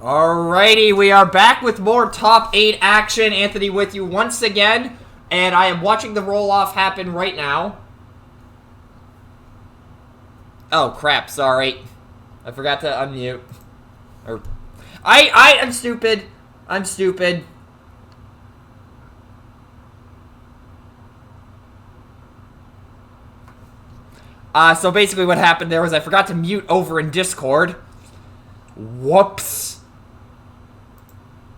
Alrighty, we are back with more top 8 action. Anthony with you once again, and I am watching the roll-off happen right now. Oh, crap, sorry. I forgot to unmute. I'm stupid. I'm stupid. So basically what happened there was I forgot to mute over in Discord. Whoops.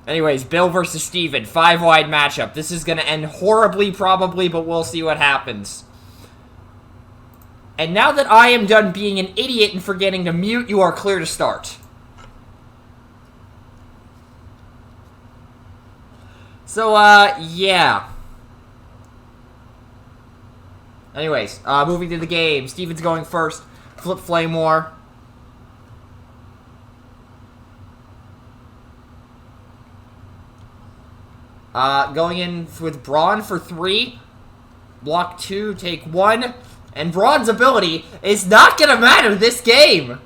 Anyways, Bill versus Steven, 5-wide matchup. This is going to end horribly, probably, but we'll see what happens. And now that I am done being an idiot and forgetting to mute, you are clear to start. So, yeah. Anyways, moving to the game. Steven's going first. Flip Flame War. Going in with Braun for 3. Block 2, take 1. And Braun's ability is not going to matter this game.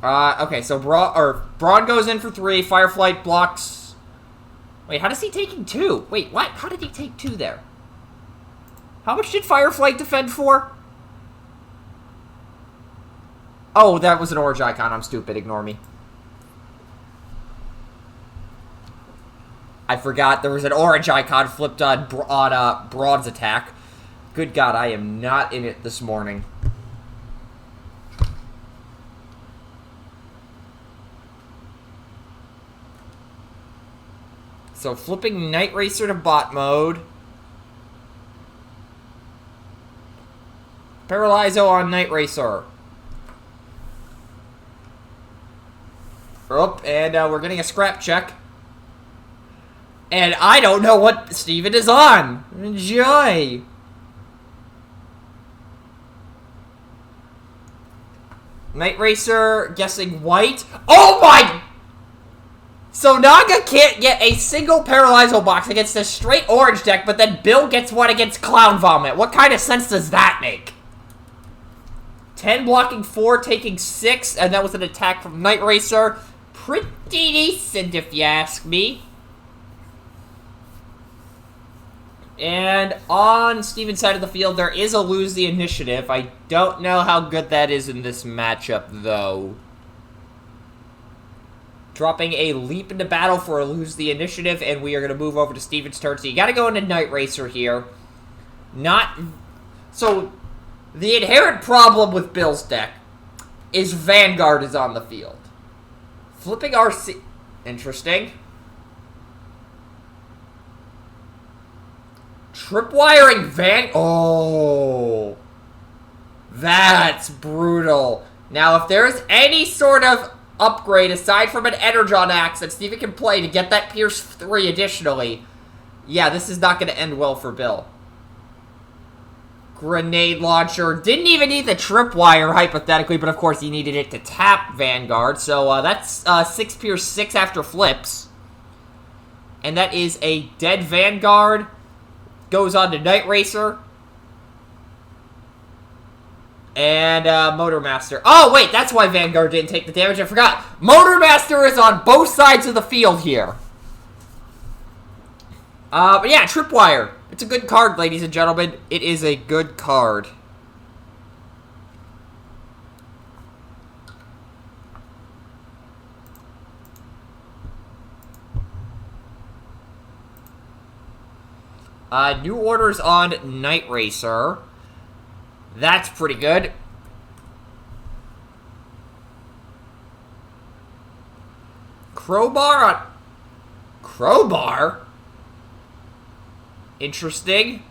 Okay, so Braun goes in for 3. Fireflight blocks. Wait, how does he taking 2? Wait, what? How did he take 2 there? How much did Fireflight defend for? Oh, that was an orange icon. I'm stupid. Ignore me. I forgot there was an orange icon flipped on Braun's attack. Good God, I am not in it this morning. So flipping Night Racer to bot mode. Paralyzo on Night Racer. Oh, and we're getting a scrap check. And I don't know what Steven is on. Enjoy. Night Racer guessing white. Oh my! So Naga can't get a single Paralyzo box against a straight orange deck, but then Bill gets one against Clown Vomit. What kind of sense does that make? 10 blocking 4, taking 6, and that was an attack from Night Racer. Pretty decent, if you ask me. And on Steven's side of the field, there is a lose the initiative. I don't know how good that is in this matchup, though. Dropping a leap into battle for a lose the initiative, and we are going to move over to Steven's turn. So you got to go into Night Racer here. So, the inherent problem with Bill's deck is Vanguard is on the field. Flipping RC... Interesting. Tripwiring Oh. That's brutal. Now, if there's any sort of upgrade aside from an Energon Axe that Steven can play to get that Pierce 3 additionally, yeah, this is not going to end well for Bill. Grenade launcher. Didn't even need the tripwire, hypothetically, but of course he needed it to tap Vanguard. So that's 6 Pierce 6 after flips. And that is a dead Vanguard. Goes on to Night Racer. And Motor Master. Oh, wait, that's why Vanguard didn't take the damage. I forgot. Motor Master is on both sides of the field here. But yeah, Tripwire. It's a good card, ladies and gentlemen. It is a good card. New orders on Night Racer. That's pretty good. Crowbar on... Crowbar? Interesting.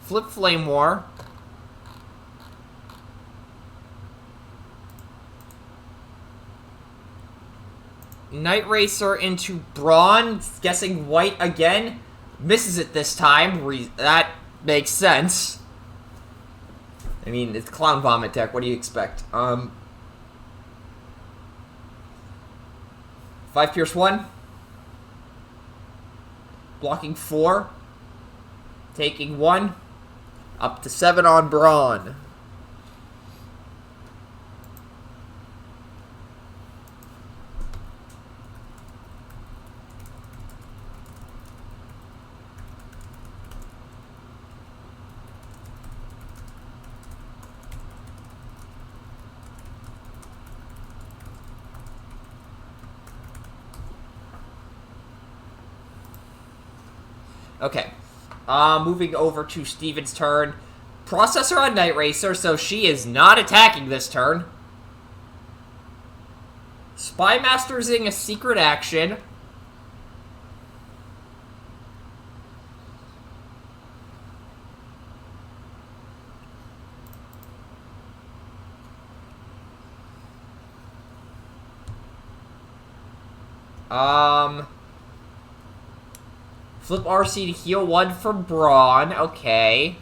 Flip Flame War. Night Racer into Braun. Guessing white again. Misses it this time. That makes sense. I mean, it's Clown Vomit deck. What do you expect? 5 Pierce 1. Blocking 4. Taking 1. Up to 7 on Braun. Okay. Moving over to Steven's turn. Processor on Night Racer, so she is not attacking this turn. Spy Mastersing a secret action. Flip RC to heal 1 for Braun. Okay.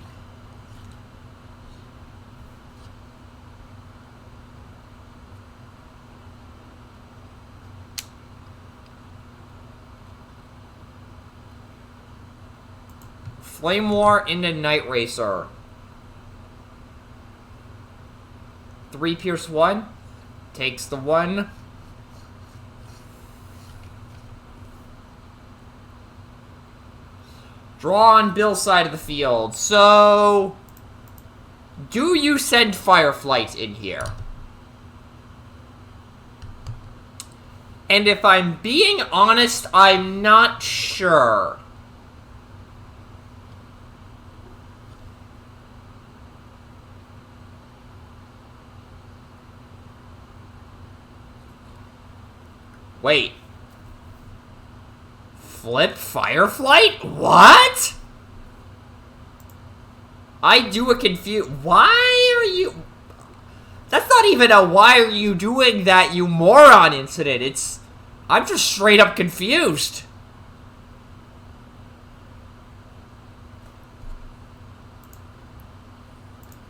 Flame War into Night Racer. 3 Pierce 1. Takes the 1. Draw on Bill's side of the field. So, do you send Fireflight in here? And if I'm being honest, I'm not sure. Wait. Flip Fireflight? What? I do a why are you... That's not even a why are you doing that, you moron incident. It's... I'm just straight up confused.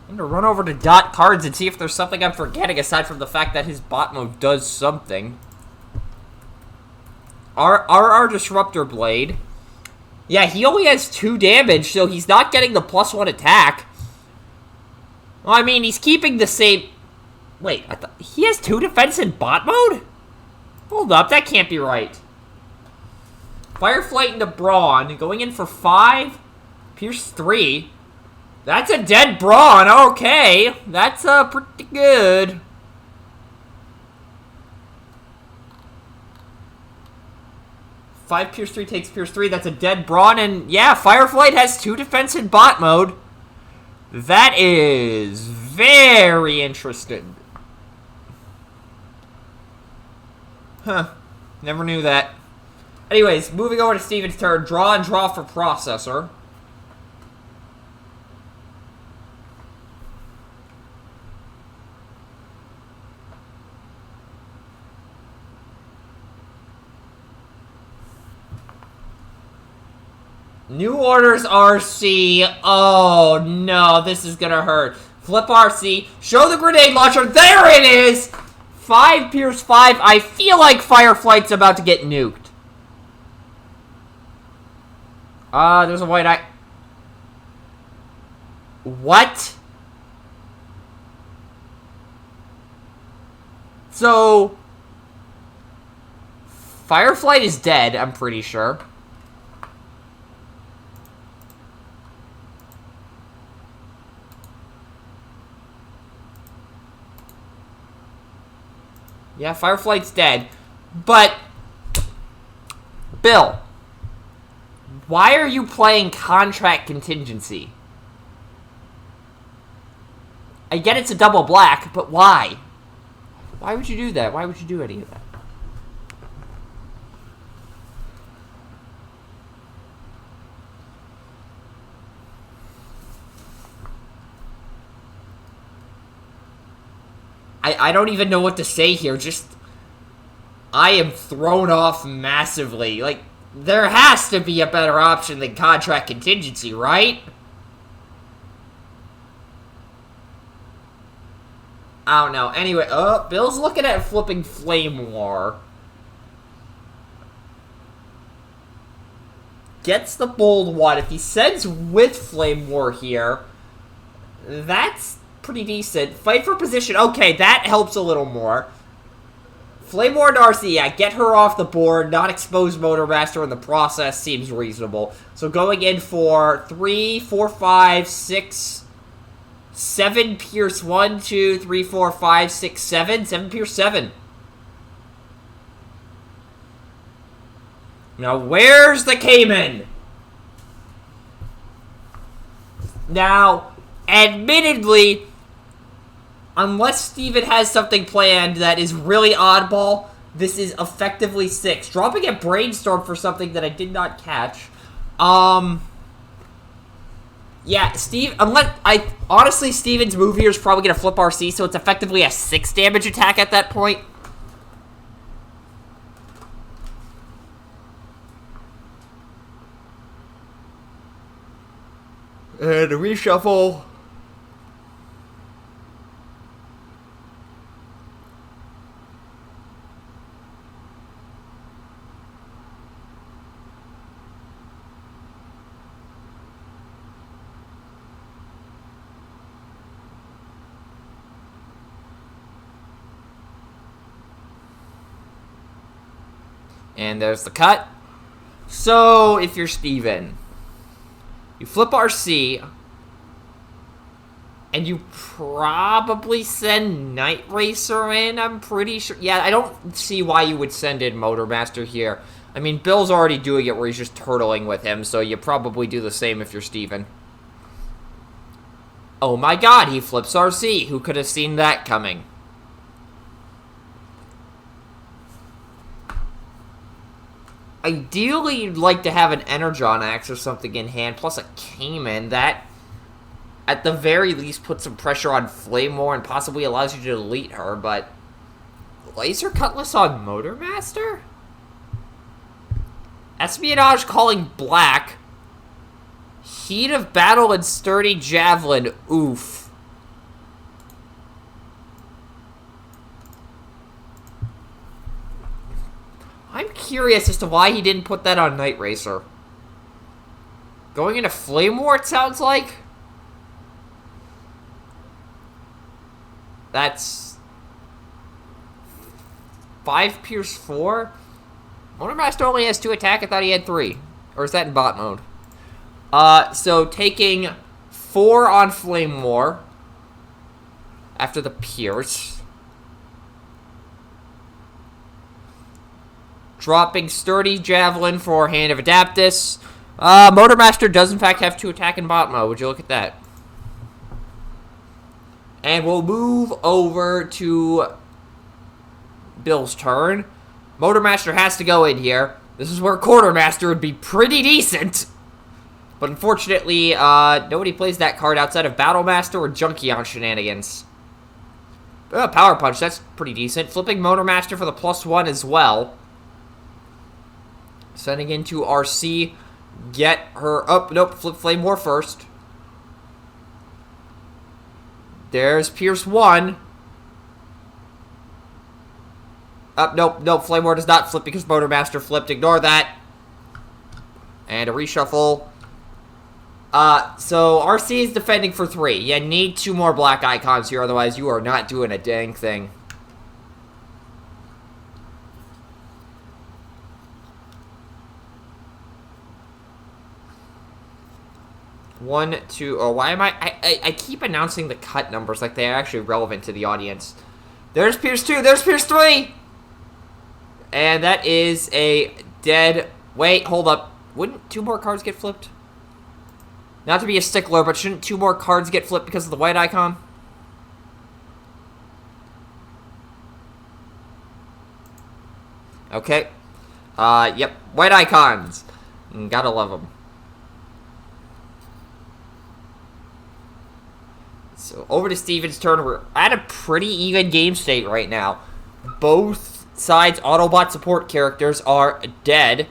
I'm gonna run over to Dot Cards and see if there's something I'm forgetting aside from the fact that his bot mode does something. RR Disruptor Blade. Yeah, he only has 2 damage, so he's not getting the +1 attack. Well, I mean, he's keeping the same... Wait, I thought... He has 2 defense in bot mode? Hold up, that can't be right. Fireflight into Braun, going in for 5. Pierce 3. That's a dead Braun, okay. That's pretty good. Five Pierce 3 takes Pierce 3. That's a dead Braun. And yeah, Fireflight has 2 defense in bot mode. That is very interesting. Huh. Never knew that. Anyways, moving over to Steven's turn. Draw and draw for Processor. New orders RC. Oh no, this is gonna hurt. Flip RC. Show the grenade launcher. There it is! 5 Pierce 5. I feel like Fireflight's about to get nuked. There's a white eye. What? So, Fireflight is dead, I'm pretty sure. Yeah, Fireflight's dead. But, Bill, why are you playing Contract Contingency? I get it's a double black, but why? Why would you do that? Why would you do any of that? I don't even know what to say here. Just, I am thrown off massively. Like, there has to be a better option than Contract Contingency, right? I don't know. Anyway, Bill's looking at flipping Flame War. Gets the bold one. If he sends with Flame War here, That's pretty decent. Fight for position. Okay, that helps a little more. Flame War Darcy, yeah, get her off the board, not expose Motor Master in the process seems reasonable. So going in for 3, 4, 5, 6, 7 Pierce 1, 2, 3, 4, 5, 6, 7. 7 Pierce 7. Now, where's the Cayman? Now, admittedly, unless Steven has something planned that is really oddball, this is effectively 6. Dropping a Brainstorm for something that I did not catch. Yeah, honestly, Steven's move here is probably going to flip RC, so it's effectively a 6 damage attack at that point. And reshuffle. And there's the cut. So, if you're Steven, you flip RC, and you probably send Night Racer in, I'm pretty sure. Yeah, I don't see why you would send in Motor Master here. I mean, Bill's already doing it where he's just turtling with him, so you probably do the same if you're Steven. Oh my god, he flips RC. Who could have seen that coming? Ideally, you'd like to have an Energon Axe or something in hand, plus a Cayman. That, at the very least, puts some pressure on Flame War and possibly allows you to delete her, but... Laser Cutlass on Motor Master? Espionage calling black. Heat of Battle and Sturdy Javelin. Oof. I'm curious as to why he didn't put that on Night Racer. Going into Flame War, it sounds like? That's... 5 Pierce 4? Motor Master only has 2 attack, I thought he had 3. Or is that in bot mode? So taking 4 on Flame War. After the Pierce. Dropping Sturdy Javelin for Hand of Adaptus. Motor Master does in fact have 2 attack in bot mode. Would you look at that? And we'll move over to Bill's turn. Motor Master has to go in here. This is where Quartermaster would be pretty decent. But unfortunately, nobody plays that card outside of Battle Master or Junkie on Shenanigans. Power Punch, that's pretty decent. Flipping Motor Master for the +1 as well. Sending into RC. Get her up. Nope, flip Flame War first. There's Pierce 1. Up, nope, Flame War does not flip because Motor Master flipped. Ignore that. And a reshuffle. So RC is defending for 3. You need 2 more black icons here, otherwise you are not doing a dang thing. One, 2, oh, why am I keep announcing the cut numbers like they're actually relevant to the audience. There's Pierce 2, there's Pierce 3! And that is a dead, wait, hold up. Wouldn't 2 more cards get flipped? Not to be a stickler, but shouldn't 2 more cards get flipped because of the white icon? Okay. Yep, white icons. Gotta love them. So, over to Steven's turn. We're at a pretty even game state right now. Both sides' Autobot support characters are dead.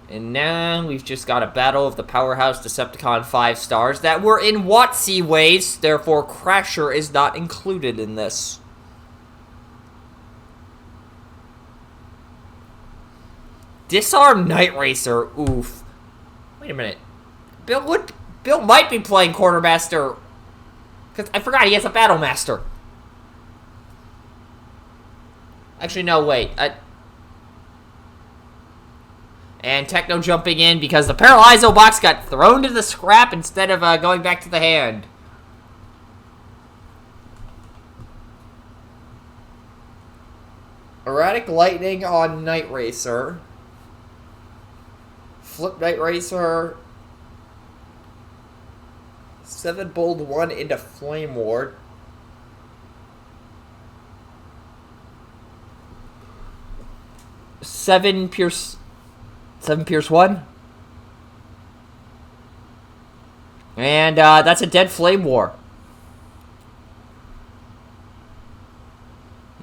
And now we've just got a battle of the Powerhouse Decepticon 5 stars that were in WotC ways, therefore Crasher is not included in this. Disarm Night Racer, oof. Wait a minute. Bill might be playing Quartermaster Because I forgot he has a Battle Master. Actually, no, wait. And Techno jumping in because the Paralyzo box got thrown to the scrap instead of going back to the hand. Erratic Lightning on Night Racer. Flip Night Racer. 7 Bold 1 into Flame Ward. Seven Pierce 1. And that's a dead Flame War.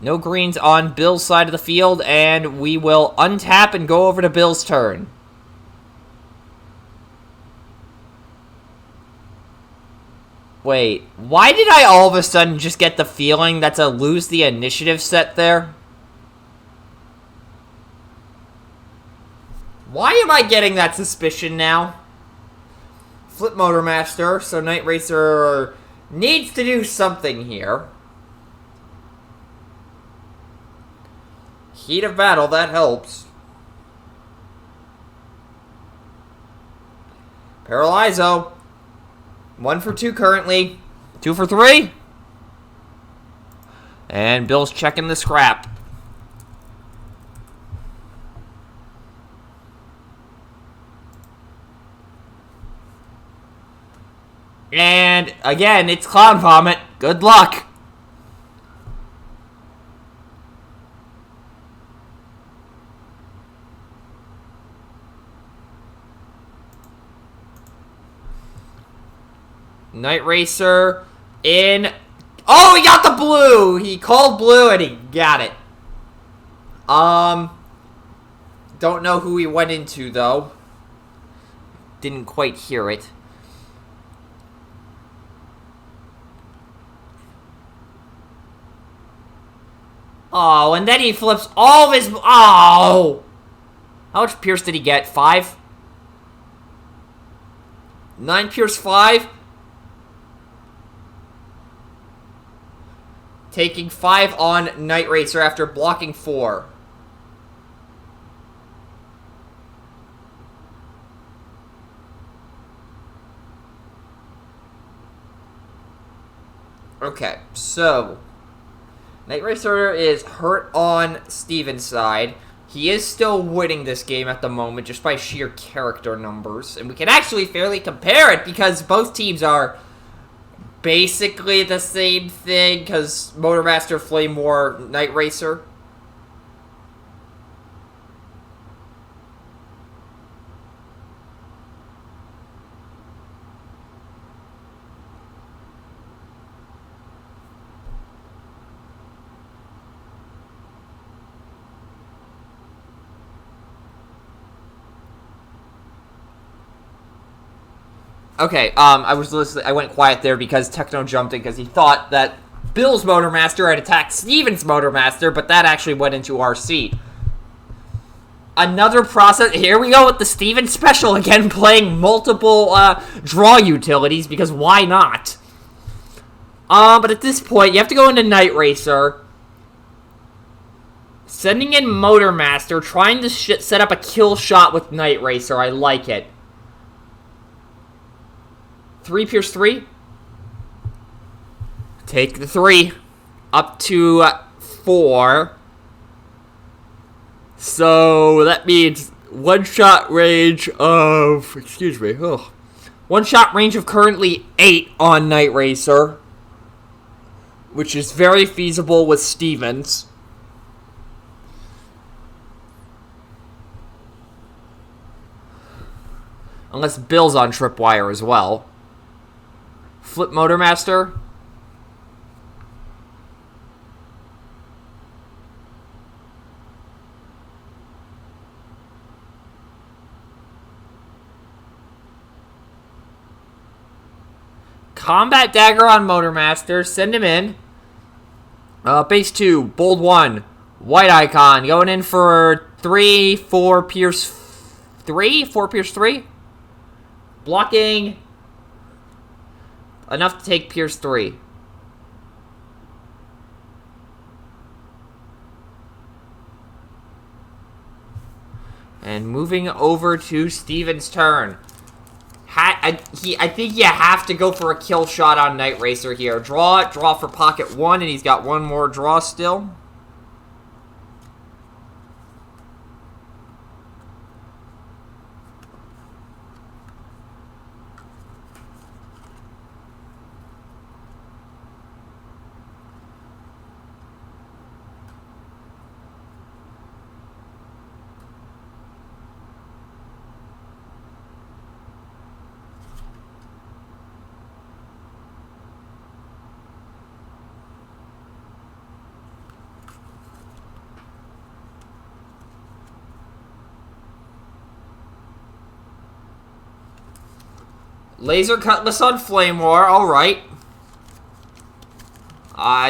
No greens on Bill's side of the field, and we will untap and go over to Bill's turn. Wait, why did I all of a sudden just get the feeling that's a lose the initiative set there? Why am I getting that suspicion now? Flip Motor Master, so Night Racer needs to do something here. Heat of Battle, that helps. Paralyzo. 1 for 2 currently. 2 for 3. And Bill's checking the scrap. And again, it's Clown Vomit. Good luck. Night Racer in. Oh, he got the blue. He called blue and he got it. Don't know who he went into though. Didn't quite hear it. Oh, and then he flips all of his... Oh! How much Pierce did he get? 5? 9 Pierce 5? Taking 5 on Night Racer after blocking 4. Okay, so... Night Racer is hurt on Steven's side. He is still winning this game at the moment just by sheer character numbers. And we can actually fairly compare it because both teams are basically the same thing because Motormaster, Flame War, Night Racer. Okay, I was listening. I went quiet there because Techno jumped in because he thought that Bill's Motormaster had attacked Steven's Motormaster, but that actually went into our seat. Another process. Here we go with the Steven special again, playing multiple draw utilities because why not? But at this point, you have to go into Night Racer, sending in Motormaster, trying to set up a kill shot with Night Racer. I like it. 3 Pierce 3. Take the 3. Up to 4. So that means one-shot range of... Excuse me. Oh. One-shot range of currently 8 on Night Racer. Which is very feasible with Stevens. Unless Bill's on Tripwire as well. Flip Motormaster. Combat Dagger on Motormaster. Send him in. Base 2. Bold 1. White Icon. Going in for 3, 4 Pierce 3. 4 Pierce 3. Blocking... Enough to take Pierce 3. And moving over to Steven's turn. I think you have to go for a kill shot on Night Racer here. Draw for pocket 1, and he's got one more draw still. Laser Cutlass on Flame War, alright.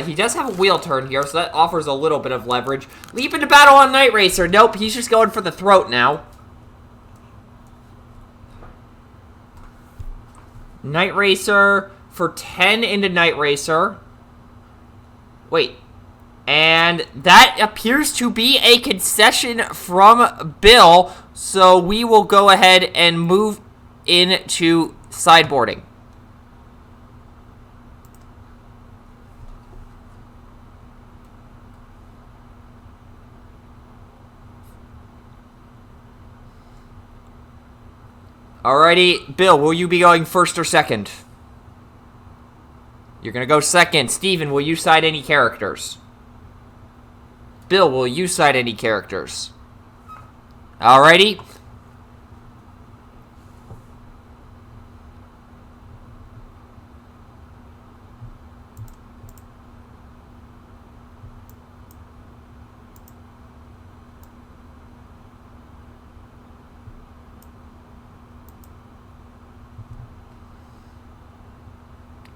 He does have a wheel turn here, so that offers a little bit of leverage. Leap into battle on Night Racer. Nope, he's just going for the throat now. Night Racer for 10 into Night Racer. Wait. And that appears to be a concession from Bill, so we will go ahead and move into sideboarding. Alrighty, Bill, will you be going first or second? You're gonna go second. Steven, will you side any characters? Bill, will you side any characters? Alrighty.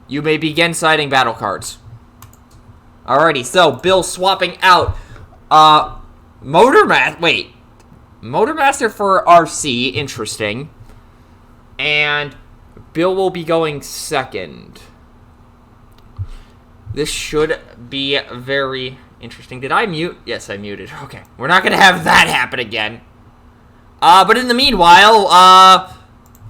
You may begin siding battle cards. Alrighty, so Bill swapping out Motormaster for RC, interesting. And Bill will be going second. This should be very interesting. Did I mute? Yes, I muted. Okay, we're not going to have that happen again. But in the meanwhile,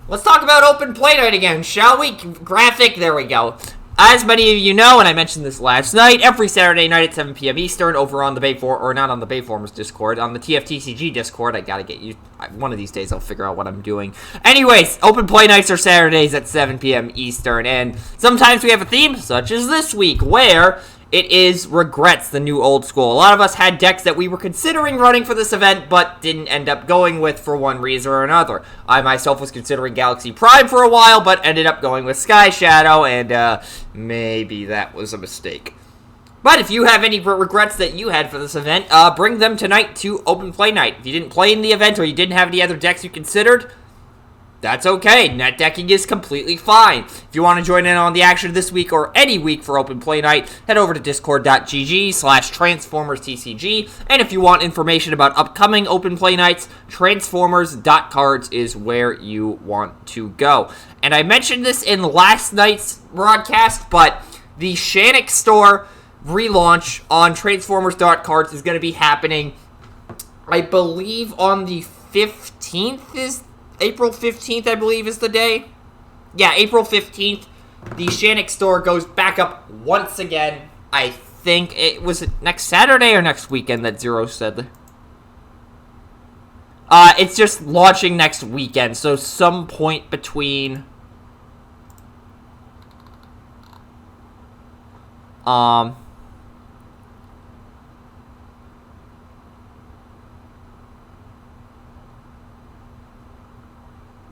let's talk about Open Play Night again, shall we? Graphic, there we go. As many of you know, and I mentioned this last night, every Saturday night at 7 p.m. Eastern over on the Bayform, or not on the Bayformers Discord, on the TFTCG Discord. I gotta get you, one of these days I'll figure out what I'm doing. Anyways, Open Play Nights are Saturdays at 7 p.m. Eastern, and sometimes we have a theme, such as this week, where it is Regrets, the new old school. A lot of us had decks that we were considering running for this event, but didn't end up going with for one reason or another. I myself was considering Galaxy Prime for a while, but ended up going with Sky Shadow, and maybe that was a mistake. But if you have any regrets that you had for this event, bring them tonight to Open Play Night. If you didn't play in the event or you didn't have any other decks you considered, that's okay. Net decking is completely fine. If you want to join in on the action this week or any week for Open Play Night, head over to discord.gg/transformerstcg. And if you want information about upcoming Open Play Nights, transformers.cards is where you want to go. And I mentioned this in last night's broadcast, but the Shannick Store relaunch on transformers.cards is going to be happening, I believe, on the 15th is April 15th, I believe, is the day. Yeah, April 15th. The Shannick Store goes back up once again. I think it was next Saturday or next weekend that Zero said. It's just launching next weekend, so some point between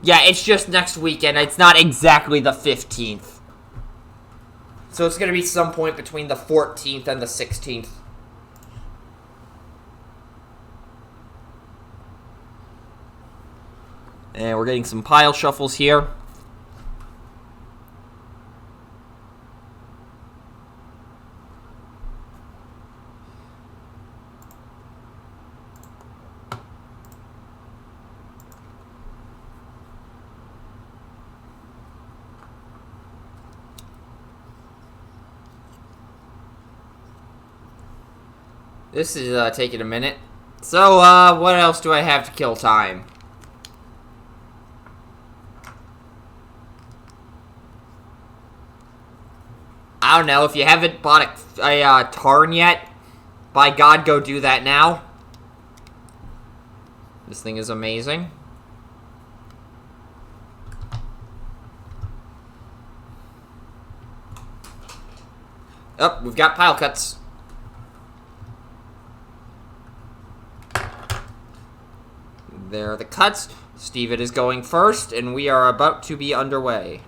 yeah, it's just next weekend. It's not exactly the 15th. So it's going to be some point between the 14th and the 16th. And we're getting some pile shuffles here. This is taking a minute. So, what else do I have to kill time? I don't know. If you haven't bought a Tarn yet, by God, go do that now. This thing is amazing. Oh, we've got pile cuts. There are the cuts. Steven is going first, and we are about to be underway.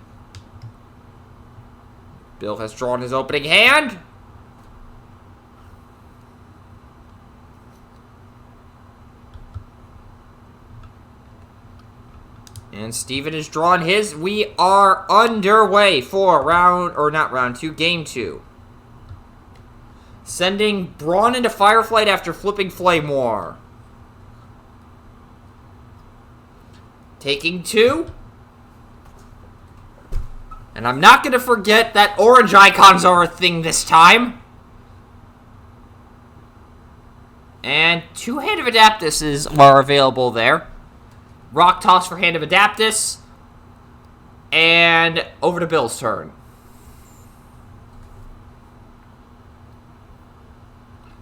Bill has drawn his opening hand. And Steven has drawn his. We are underway for game 2. Sending Brawn into Fireflight after flipping Flame War. Taking 2. And I'm not going to forget that orange icons are a thing this time. And 2 Hand of Adaptuses are available there. Rock Toss for Hand of Adaptus. And over to Bill's turn.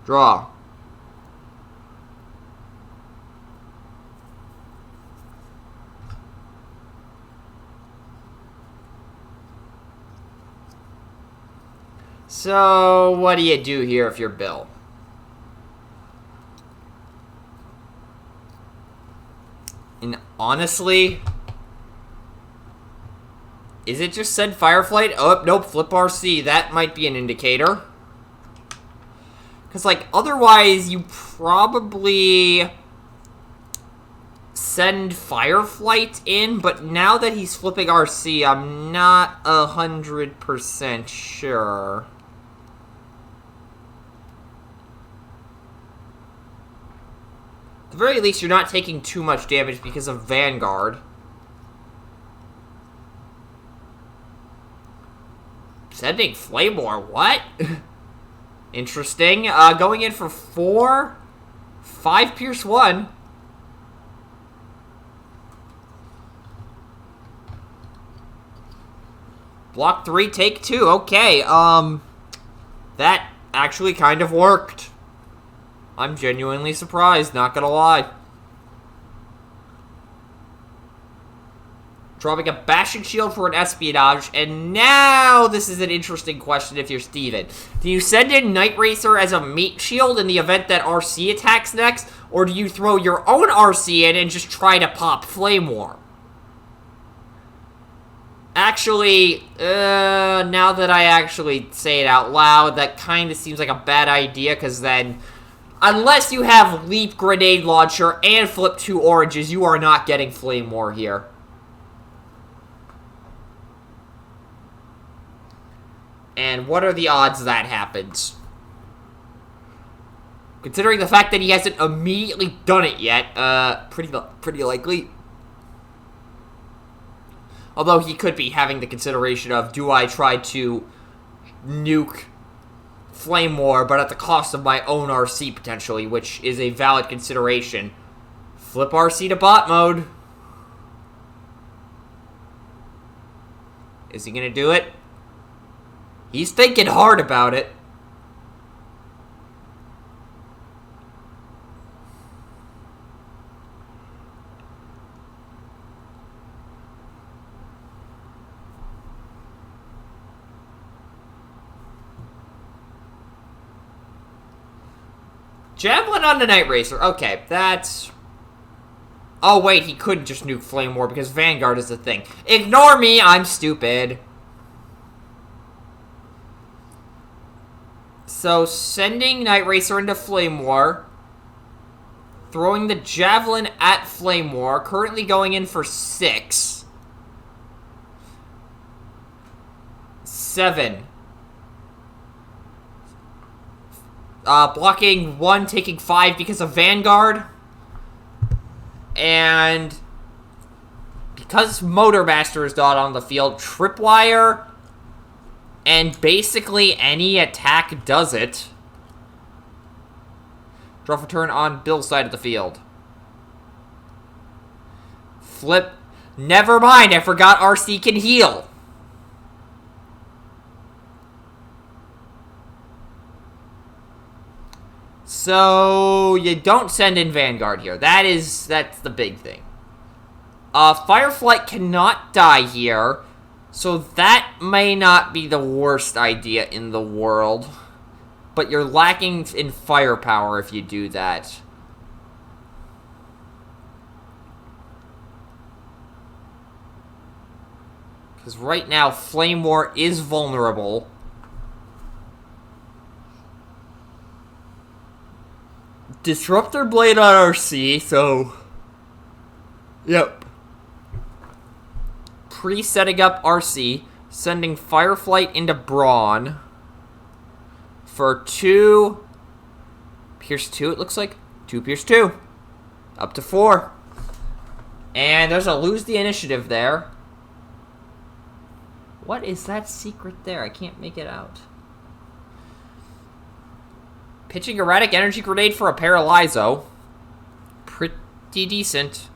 Draw. So, what do you do here if you're Bill? And honestly, is it just send Fireflight? Oh, nope, flip RC. That might be an indicator. Because, like, otherwise you probably send Fireflight in, but now that he's flipping RC, I'm not 100% sure. At the very least, you're not taking too much damage because of Vanguard. Sending Flame War, what? Interesting. Going in for 4. 5 Pierce 1. Block 3, take 2. Okay, that actually kind of worked. I'm genuinely surprised, not gonna lie. Dropping a Bashing Shield for an Espionage, and now this is an interesting question if you're Steven. Do you send in Night Racer as a Meat Shield in the event that RC attacks next, or do you throw your own RC in and just try to pop Flame War? Actually, now that I actually say it out loud, that kind of seems like a bad idea, because then, unless you have Leap Grenade Launcher and flip 2 oranges, you are not getting Flame War here. And what are the odds that happens? Considering the fact that he hasn't immediately done it yet, pretty likely. Although he could be having the consideration of, do I try to nuke Flame War, but at the cost of my own RC, potentially, which is a valid consideration. Flip RC to bot mode. Is he going to do it? He's thinking hard about it. Javelin on the Night Racer. Okay, that's... Oh, wait, he couldn't just nuke Flame War because Vanguard is the thing. Ignore me, I'm stupid. So, sending Night Racer into Flame War. Throwing the Javelin at Flame War. Currently going in for 6. 7. Blocking 1, taking 5 because of Vanguard. And because Motor Master is not on the field, Tripwire and basically any attack does it. Draw for turn on Bill's side of the field. Flip. Never mind, I forgot RC can heal. So, you don't send in Vanguard here. That's the big thing. Fireflight cannot die here, so that may not be the worst idea in the world. But you're lacking in firepower if you do that. Because right now, Flame War is vulnerable. Disruptor Blade on RC, so... Yep. Pre-setting up RC, sending Fireflight into Brawn for 2... Pierce 2, it looks like. 2 Pierce 2. Up to 4. And there's a lose the initiative there. What is that secret there? I can't make it out. Pitching Erratic Energy Grenade for a Paralyzo. Pretty decent.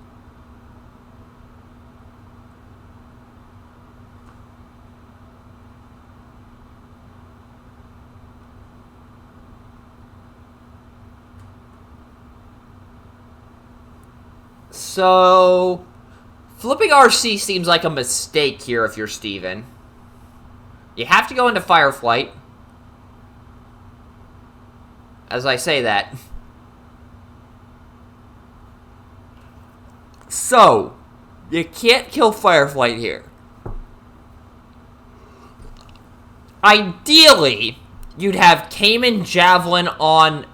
So, flipping RC seems like a mistake here if you're Steven. You have to go into Fireflight. As I say that. So, you can't kill Fireflight here. Ideally, you'd have Cayman Javelin on...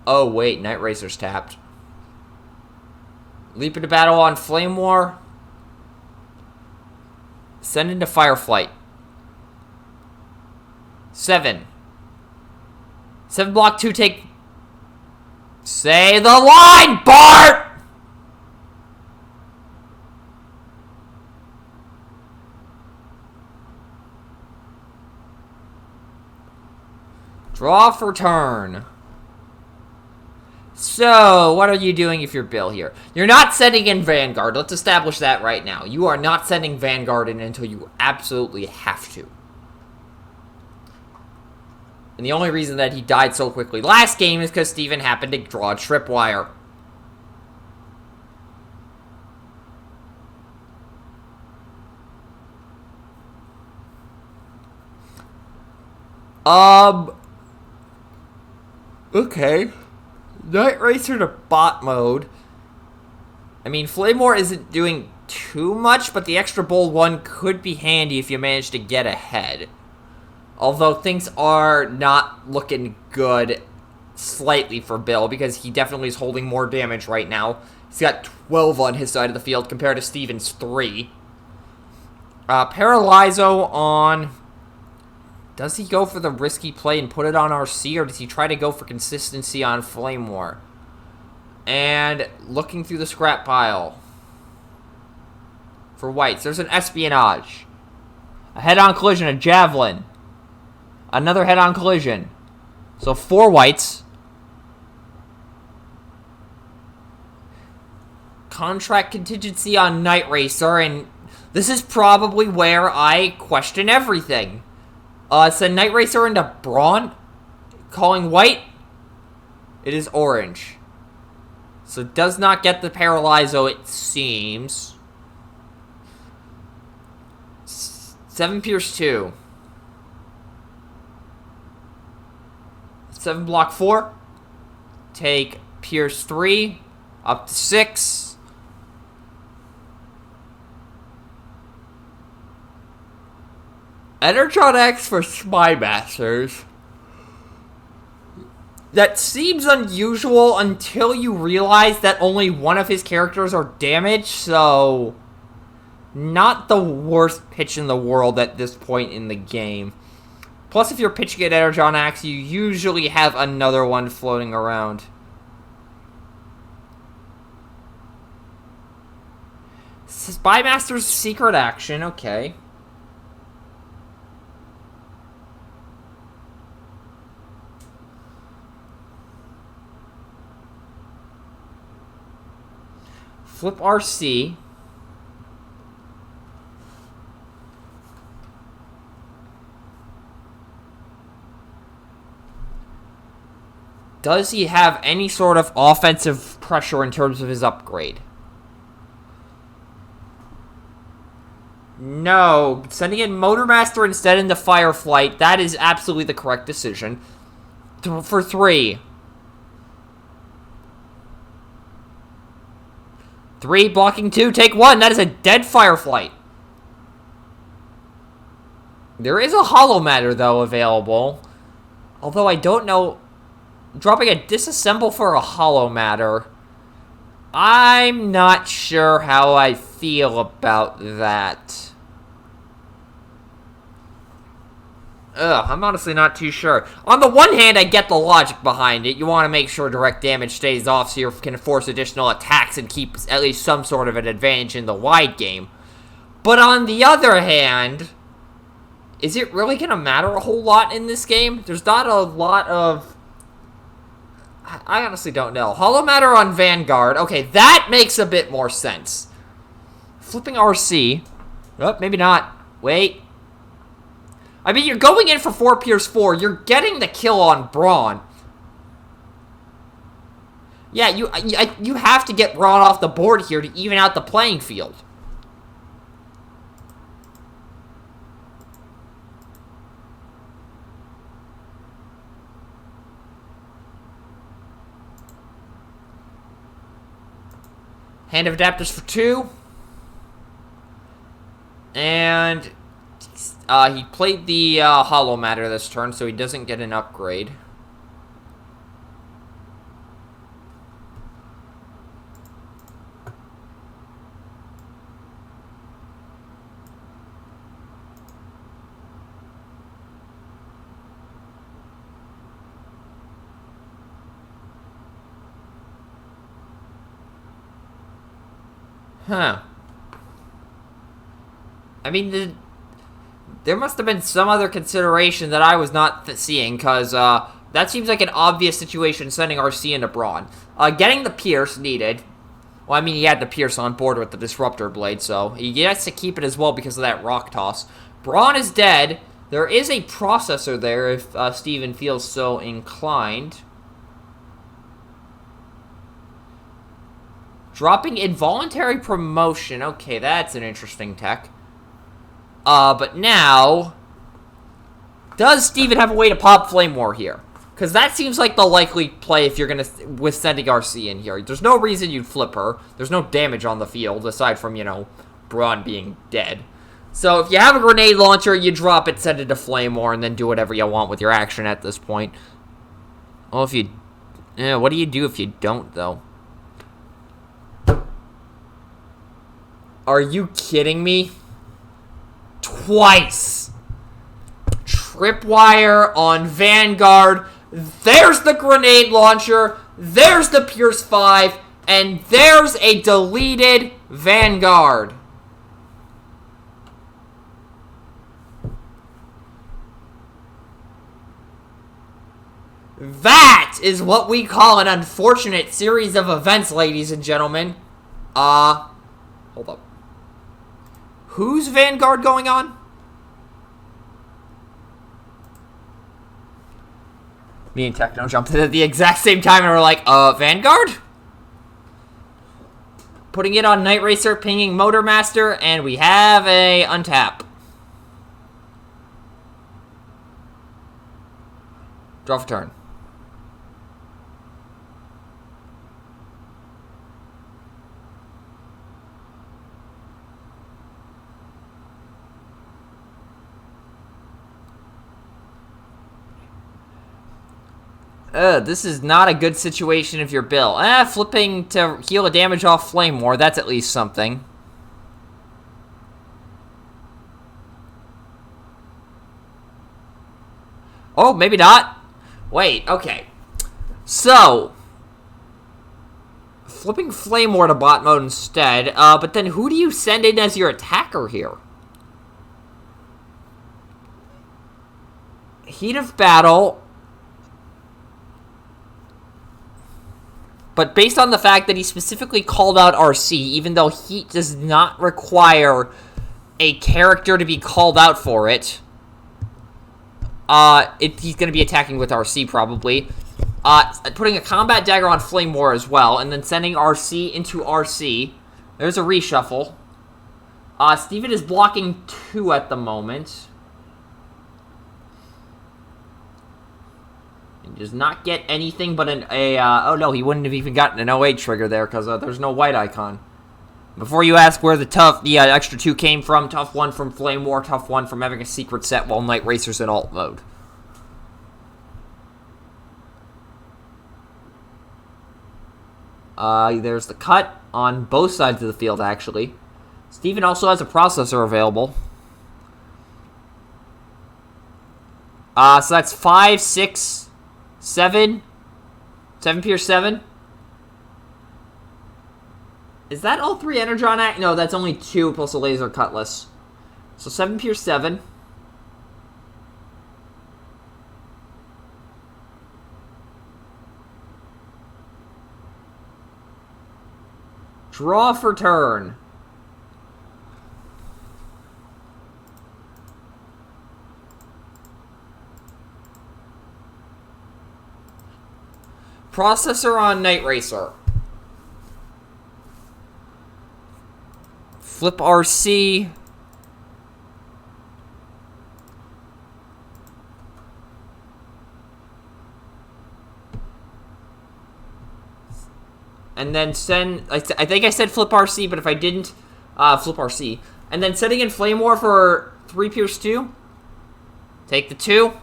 Oh, wait, Night Racer's tapped. Leap into battle on Flame War. Send into Fireflight. 7. 7 block 2 take... Say the line, Bart! Draw for turn. So, what are you doing if you're Bill here? You're not sending in Vanguard. Let's establish that right now. You are not sending Vanguard in until you absolutely have to. And the only reason that he died so quickly last game is because Steven happened to draw a tripwire. Okay. Night Racer to bot mode. I mean, Flame War isn't doing too much, but the extra bold one could be handy if you manage to get ahead. Although things are not looking good slightly for Bill, because he definitely is holding more damage right now. He's got 12 on his side of the field compared to Steven's 3. Paralyzo on... Does he go for the risky play and put it on RC, or does he try to go for consistency on Flame War? And looking through the scrap pile. For whites, there's an Espionage. A head-on collision, a Javelin. Another head-on collision. So 4 whites. Contract contingency on Night Racer, and this is probably where I question everything. Send Night Racer into Brawn. Calling white. It is orange. So it does not get the Paralyzo, it seems. 7 Pierce 2. 7 block 4. Take Pierce 3. Up to 6. Energon X for Spy Masters. That seems unusual until you realize that only one of his characters are damaged, so... Not the worst pitch in the world at this point in the game. Plus, if you're pitching at Energon Axe, you usually have another one floating around. Spy Master's secret action, okay. Flip RC. Does he have any sort of offensive pressure in terms of his upgrade? No. Sending in Motormaster instead into Fireflight. That is absolutely the correct decision. For 3. 3, blocking 2, take 1. That is a dead Fireflight. There is a Hollow Matter, though, available. Although I don't know... Dropping a Disassemble for a Hollow Matter. I'm not sure how I feel about that. I'm honestly not too sure. On the one hand, I get the logic behind it. You want to make sure direct damage stays off so you can force additional attacks and keep at least some sort of an advantage in the wide game. But on the other hand, is it really going to matter a whole lot in this game? There's not a lot of... I honestly don't know. Hollow Matter on Vanguard. Okay, that makes a bit more sense. Flipping RC. Oh, maybe not. Wait. I mean, you're going in for 4 Pierce 4. You're getting the kill on Brawn. Yeah, you have to get Brawn off the board here to even out the playing field. Hand of Adapters for 2. And he played the Hollow Matter this turn, so he doesn't get an upgrade. Huh. I mean, there must have been some other consideration that I was not seeing, because that seems like an obvious situation, sending RC into Brawn. Getting the Pierce needed. Well, I mean, he had the Pierce on board with the Disruptor Blade, so he gets to keep it as well because of that Rock Toss. Brawn is dead. There is a Processor there if Steven feels so inclined. Dropping Involuntary Promotion. Okay, that's an interesting tech. But now... Does Steven have a way to pop Flame War here? Because that seems like the likely play if you're going to... With sending RC in here. There's no reason you'd flip her. There's no damage on the field, aside from, you know, Brawn being dead. So if you have a grenade launcher, you drop it, send it to Flame War, and then do whatever you want with your action at this point. Well, if you... what do you do if you don't, though? Are you kidding me? Twice. Tripwire on Vanguard. There's the grenade launcher. There's the Pierce 5. And there's a deleted Vanguard. That is what we call an unfortunate series of events, ladies and gentlemen. Hold up. Who's Vanguard going on? Me and Techno jumped in at the exact same time and we're like, Vanguard? Putting it on Night Racer, pinging Motormaster, and we have a untap. Draw for turn. This is not a good situation if you're Bill. Flipping to heal a damage off Flame War, that's at least something. Oh, maybe not. Wait, okay. So, flipping Flame War to bot mode instead, but then who do you send in as your attacker here? Heat of Battle... But based on the fact that he specifically called out RC, even though Heat does not require a character to be called out for it, he's going to be attacking with RC probably. Putting a combat dagger on Flame War as well, and then sending RC into RC. There's a reshuffle. Steven is blocking 2 at the moment. He does not get anything but oh no, he wouldn't have even gotten an OA trigger there, because there's no white icon. Before you ask where the extra 2 came from, tough 1 from Flame War, tough 1 from having a secret set while Night Racer's in alt mode. There's the cut on both sides of the field, actually. Steven also has a processor available. So that's 5, 6, 7. 7 Pierce 7. Is that all 3 Energon Act? No, that's only 2 plus a Laser Cutlass. So 7 Pierce 7. Draw for turn. Processor on Night Racer. Flip RC. And then send... I think I said flip RC, but if I didn't, flip RC. And then setting in Flame War for 3 Pierce 2. Take the 2.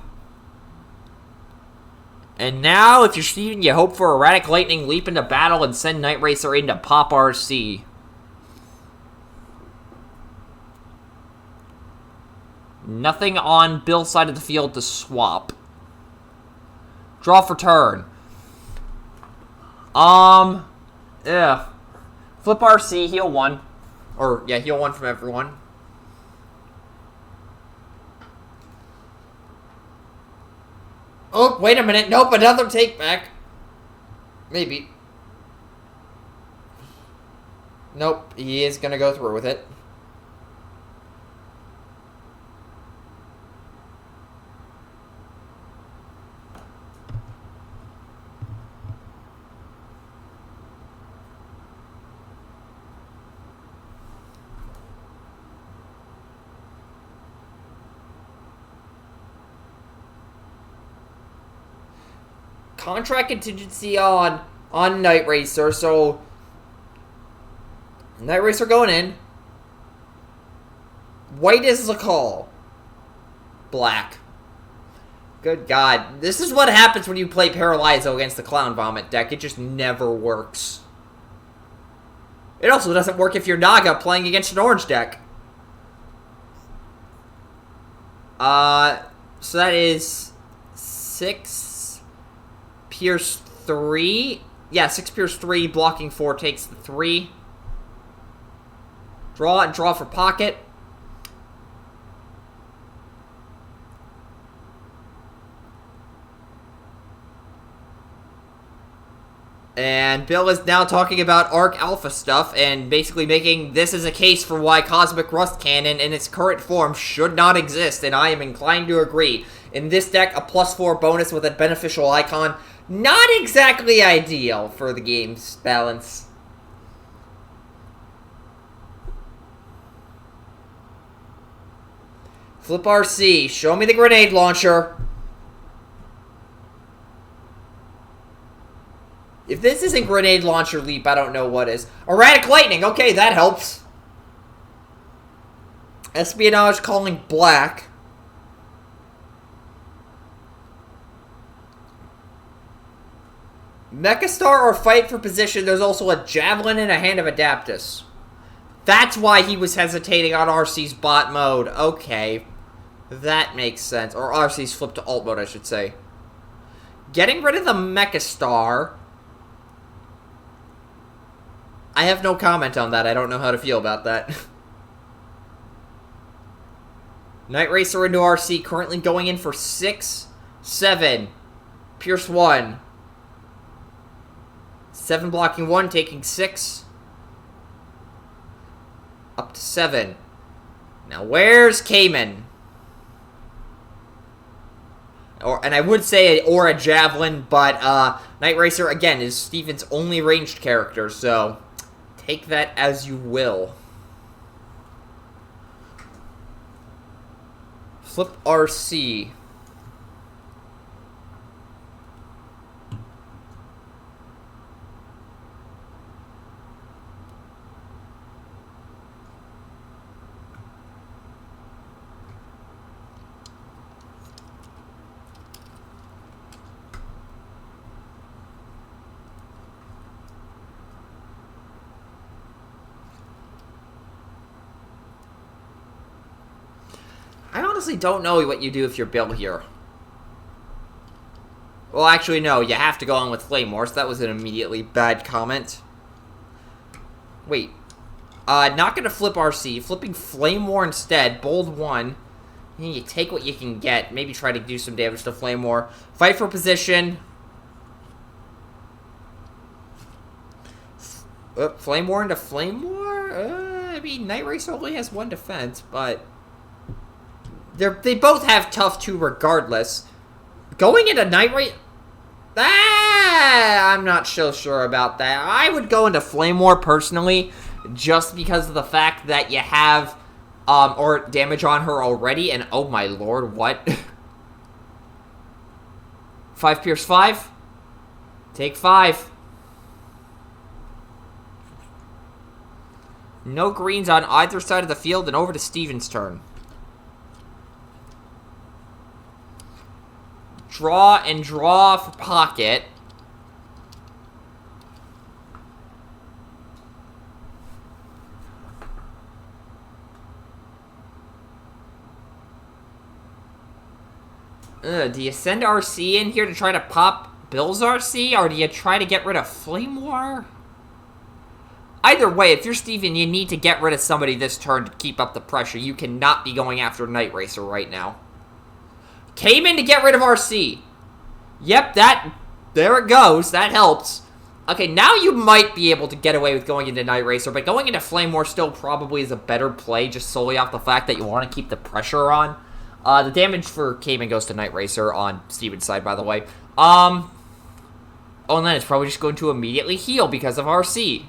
And now, if you're Steven, you hope for Erratic Lightning, leap into battle, and send Night Racer into Pop RC. Nothing on Bill's side of the field to swap. Draw for turn. Yeah. Flip RC, heal 1. Or, yeah, heal 1 from everyone. Oh, wait a minute. Nope, another take back. Maybe. Nope, he is going to go through with it. Contract contingency on Night Racer, so Night Racer going in. White is the call. Black. Good God. This is what happens when you play Paralyzo against the Clown Vomit deck. It just never works. It also doesn't work if you're Naga playing against an orange deck. So that is 6... Pierce 3. Yeah, 6 Pierce 3, blocking 4 takes the 3. Draw and draw for pocket. And Bill is now talking about Arc Alpha stuff and basically making this as a case for why Cosmic Rust Cannon in its current form should not exist, and I am inclined to agree. In this deck, a +4 bonus with a beneficial icon, not exactly ideal for the game's balance. Flip RC, show me the grenade launcher. If this isn't Grenade Launcher Leap, I don't know what is. Erratic Lightning, okay, that helps. Espionage calling black. Mechastar or Fight for Position, there's also a Javelin and a Hand of Adaptus. That's why he was hesitating on RC's bot mode. Okay. That makes sense. Or RC's flip to alt mode, I should say. Getting rid of the Mechastar... I have no comment on that. I don't know how to feel about that. Night Racer into RC, currently going in for 6, 7, Pierce 1, 7 blocking 1, taking 6. Up to 7. Now, where's Cayman? And I would say or a Javelin, but Night Racer, again, is Steven's only ranged character, so take that as you will. Flip RC. I honestly don't know what you do if you're Bill here. Well, actually, no. You have to go on with Flame War, so that was an immediately bad comment. Wait. Not going to flip RC. Flipping Flame War instead. Bold 1. And you take what you can get. Maybe try to do some damage to Flame War. Fight for position. Flame War into Flame War? I mean, Night Racer only has 1 defense, but they both have tough 2 regardless. Going into Night Racer, I'm not so sure about that. I would go into Flame War personally, just because of the fact that you have or damage on her already, and oh my lord, what? 5 Pierce 5? Take 5. No greens on either side of the field, and over to Steven's turn. Draw and draw for pocket. Do you send RC in here to try to pop Bill's RC, or do you try to get rid of Flame War? Either way, if you're Steven, you need to get rid of somebody this turn to keep up the pressure. You cannot be going after Night Racer right now. Came in to get rid of RC. Yep, there it goes. That helps. Okay, now you might be able to get away with going into Night Racer, but going into Flame War still probably is a better play, just solely off the fact that you want to keep the pressure on. The damage for Cayman goes to Night Racer on Steven's side, by the way. Oh, and then it's probably just going to immediately heal because of RC.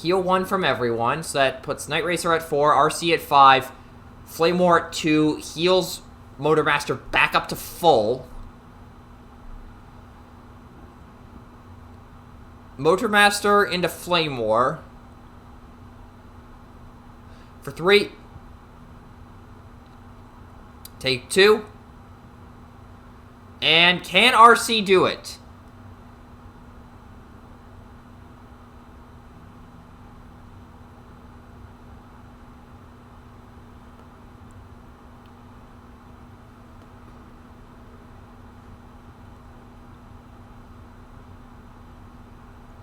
Heal 1 from everyone, so that puts Night Racer at 4, RC at 5, Flame War at 2, heals Motormaster back up to full. Motormaster into Flame War. For 3. Take 2. And can RC do it?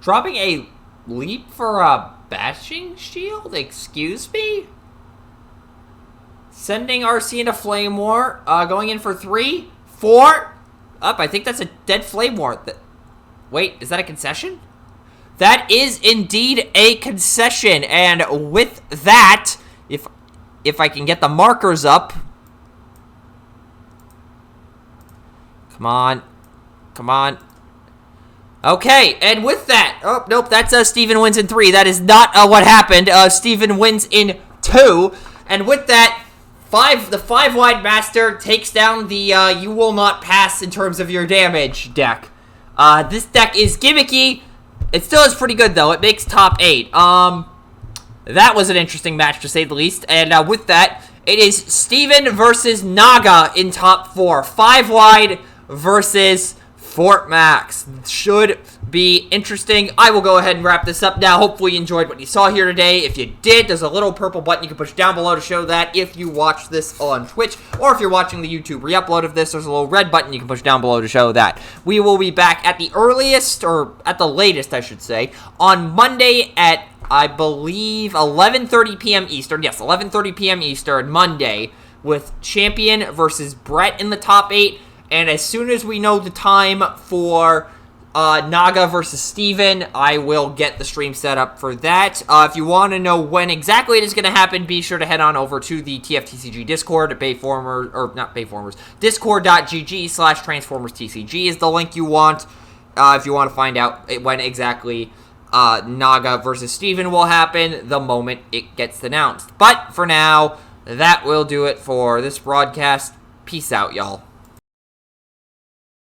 Dropping a leap for a bashing shield? Excuse me? Sending RC into Flame War. Going in for 3, 4. Up, I think that's a dead Flame War. Wait, is that a concession? That is indeed a concession. And with that, if I can get the markers up. Come on. Come on. Okay, and with that, oh, nope, that's Steven wins in 3. That is not what happened. Steven wins in 2. And with that, the 5-wide master takes down the you will not pass in terms of your damage deck. This deck is gimmicky. It still is pretty good, though. It makes top 8. That was an interesting match, to say the least. And with that, it is Steven versus Naga in top 4. 5-wide versus Fort Max. Should be interesting. I will go ahead and wrap this up now. Hopefully you enjoyed what you saw here today. If you did, there's a little purple button you can push down below to show that if you watch this on Twitch, or if you're watching the YouTube re-upload of this, there's a little red button you can push down below to show that. We will be back at the earliest, or at the latest, I should say, on Monday at, I believe, 11:30 p.m. Eastern. Yes, 11:30 p.m. Eastern, Monday, with Champion versus Brett in the top 8. And as soon as we know the time for Naga versus Steven. I will get the stream set up for that. If you want to know when exactly it is going to happen, be sure to head on over to the TFTCG Discord at discord.gg/TransformersTCG is the link you want. If you want to find out when exactly Naga versus Steven will happen the moment it gets announced. But for now, that will do it for this broadcast. Peace out, y'all.